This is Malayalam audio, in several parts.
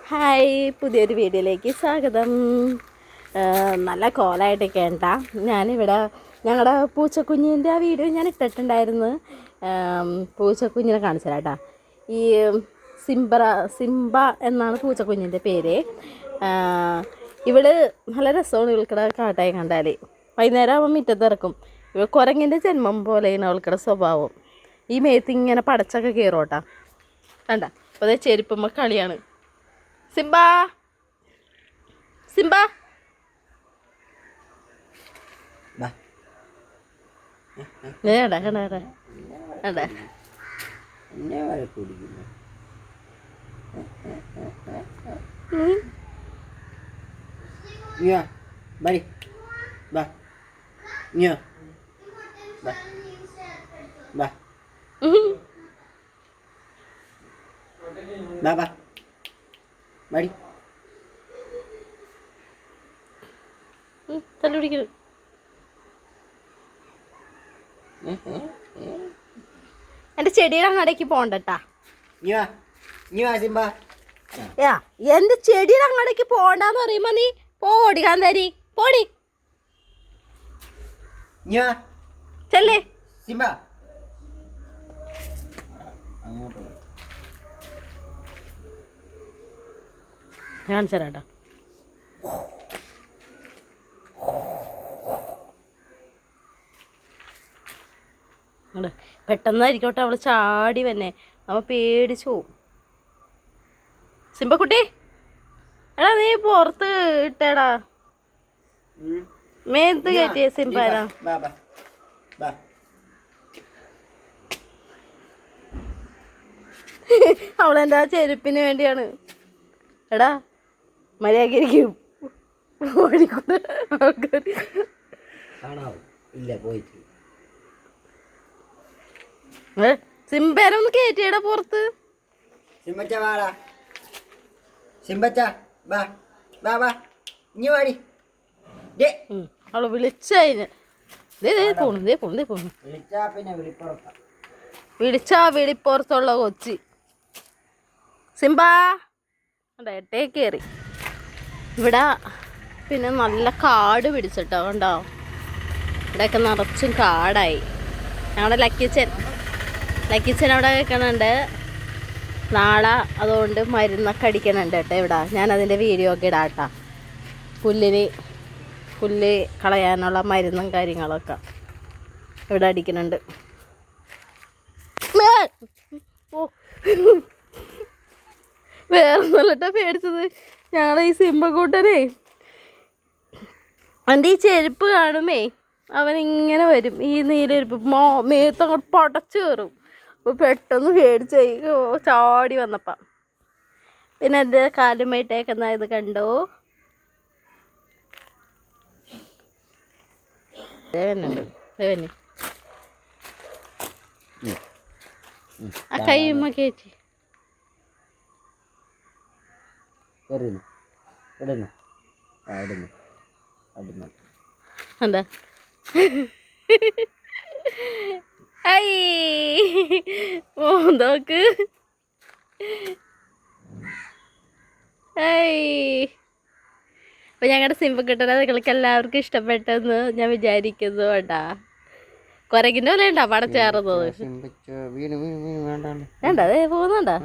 ഹായ്, പുതിയൊരു വീഡിയോയിലേക്ക് സ്വാഗതം. നല്ല കോലമായിട്ടൊക്കെ ഉണ്ടാ. ഞാനിവിടെ ഞങ്ങളുടെ പൂച്ചക്കുഞ്ഞിൻ്റെ ആ വീഡിയോ ഞാൻ ഇട്ടിട്ടുണ്ടായിരുന്നു. പൂച്ചക്കുഞ്ഞിനെ കാണിച്ചു തരാം കേട്ടോ. ഈ സിംബ എന്നാണ് പൂച്ചക്കുഞ്ഞിൻ്റെ പേര്. ഇവള് നല്ല രസമാണ്. ഇവൾക്കിടെ കാട്ടായി കണ്ടാൽ വൈകുന്നേരം ആകുമ്പോൾ മുറ്റത്ത് ഇറക്കും. ഇവൾ കുരങ്ങിൻ്റെ ജന്മം പോലെയാണ് അവൾക്കിടെ സ്വഭാവം. ഈ മേത്ത് ഇങ്ങനെ പടച്ചൊക്കെ കയറോട്ടാ കണ്ട. അപ്പോൾ അതേ ചെരുപ്പുമ്പോൾ കളിയാണ്. സിംബ സിംബ കണ്ട കണ്ട കണ്ട Mari. തല്ലു പിടിക്കരുത്. എൻ്റെ ചെടിയുടെ അങ്ങടേക്ക് പോണ്ടട്ടാ. എന്റെ ചെടിയുടെ അങ്ങടേക്ക് പോണ്ടെന്ന് പറയുമ്പോ നീ പോടി കാന്താരി പോടി ചെല്ലേ. കാണിച്ചു തരാട്ടോ. പെട്ടെന്നായിരിക്കോട്ടെ അവള് ചാടി വന്നെ. നമ്മ പേടിച്ചു പോവും. സിംബക്കുട്ടി എടാ നീ പുറത്ത് ഇട്ടേടാ. മേത്ത് കയറ്റിയ സിംബാനാ. അവളെന്താ ചെരുപ്പിന് വേണ്ടിയാണ്. എടാ മര്യാദയ്ക്ക് ഓടിക്കൊണ്ട് സിംബേനൊന്ന് കയറ്റിയടാ പുറത്ത്. അവള് വിളിച്ചതിന് വിളിച്ചാ വിളിപ്പുറത്തുള്ള കൊച്ചി. സിംബ എട്ടേ കയറി. ഇവിടെ പിന്നെ നല്ല കാട് പിടിച്ചിട്ടോ കണ്ടോ. ഇവിടെയൊക്കെ നിറച്ചും കാടായി. ഞങ്ങളുടെ ലക്കിച്ചൻ അവിടെ വെക്കണുണ്ട്. നാളെ അതുകൊണ്ട് മരുന്നൊക്കെ അടിക്കണുണ്ട് കേട്ടോ ഇവിടെ. ഞാനതിൻ്റെ വീഡിയോ ഒക്കെ ഇടാം കേട്ടോ. പുല്ല് കളയാനുള്ള മരുന്നും കാര്യങ്ങളൊക്കെ ഇവിടെ അടിക്കുന്നുണ്ട്. വേറെ ഒന്നുമല്ലട്ടോ പേടിച്ചത്. ഞങ്ങളെ ഈ സിംബക്കൂട്ടനെ എൻ്റെ ഈ ചെരുപ്പ് കാണുമേ അവനിങ്ങനെ വരും. ഈ നീലെരുപ്പ് മേത്തങ്ങോട്ട് പടച്ചു കയറും. അപ്പോൾ പെട്ടെന്ന് പേടിച്ചായി ചാടി വന്നപ്പം. പിന്നെ എൻ്റെ കാലുമായിട്ടേക്കുന്ന ഇത് കണ്ടോ. ആ കൈമ്മ കേച്ചി എന്താ നോക്ക്. അപ്പൊ ഞങ്ങളുടെ സിംബക്കുട്ടനെ നിങ്ങൾക്ക് എല്ലാവർക്കും ഇഷ്ടപ്പെട്ടെന്ന് ഞാൻ വിചാരിക്കുന്നു. വേണ്ടാ കൊരകിന്റെ പോലെ ഉണ്ടാ പടം ചേർന്നത്. വേണ്ട അതേ പോകുന്നുണ്ടാ.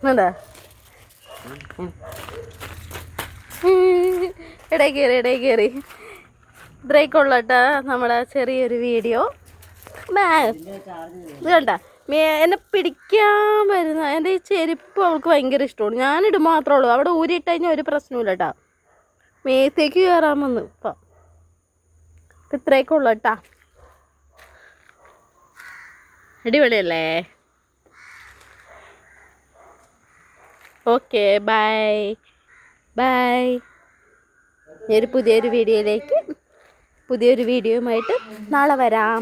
വേണ്ടാ ഇടയിൽ കയറി ഇത്രയൊക്കെയുള്ളട്ടാ നമ്മുടെ ചെറിയൊരു വീഡിയോ. ഇത് കണ്ട എന്നെ പിടിക്കാൻ വരുന്ന എൻ്റെ ഈ ചെരുപ്പ് അവൾക്ക് ഭയങ്കര ഇഷ്ടമാണ്. ഞാനിടും മാത്രമേ ഉള്ളൂ. അവിടെ ഊരിയിട്ട് കഴിഞ്ഞാൽ ഒരു പ്രശ്നമില്ല കേട്ടാ. മേത്തേക്ക് കയറാൻ വന്നു ഇപ്പം. ഇത്രയൊക്കെ ഉള്ളട്ടാ. അടിപൊളിയല്ലേ. Okay bye bye. പുതിയൊരു വീഡിയോയുമായിട്ട് നാളെ വരാം.